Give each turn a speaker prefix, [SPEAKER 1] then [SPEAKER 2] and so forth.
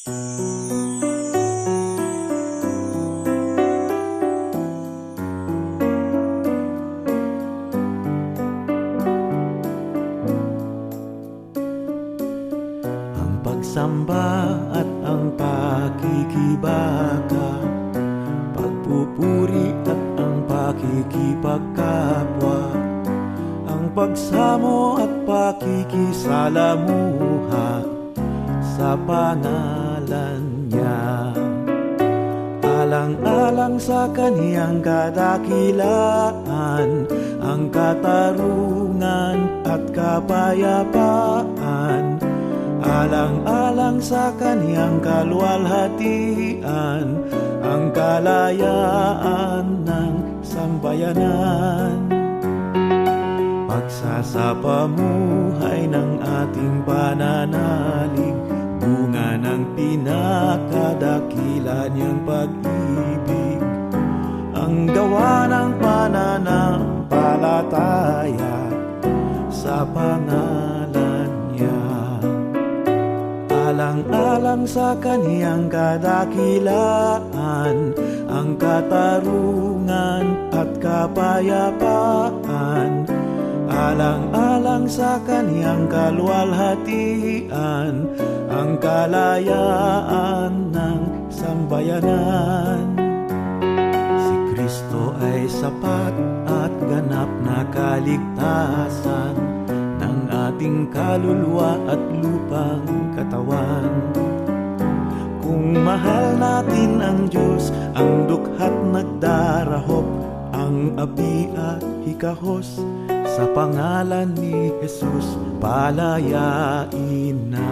[SPEAKER 1] Ang pagsamba at ang pakikibaka, pagpupuri at ang pakikipagkapwa, ang pagsamo at pakikisalamuha sa pangalan niya. Alang-alang sa kaniyang kadakilaan, ang katarungan at kapayapaan. Alang-alang sa kaniyang kaluwalhatian, ang kalayaan ng sambayanan. Pagsasapamuhay ng ating pananalig, bunga ng pinakadakila niyang pag-ibig, ang gawa ng pananampalataya sa pangalan niya. Alang-alang sa kaniyang kadakilaan, ang katarungan at kapayapaan. Alang-alang sa kaniyang kaluwalhatian, ang kalayaan ng sambayanan. Si Kristo ay sapat at ganap na kaligtasan ng ating kaluluwa at lupang katawan. Kung mahal natin ang Diyos, ang dukha't nagdarahop, ang abi at hikahos, sa pangalan ni Jesus palayain na.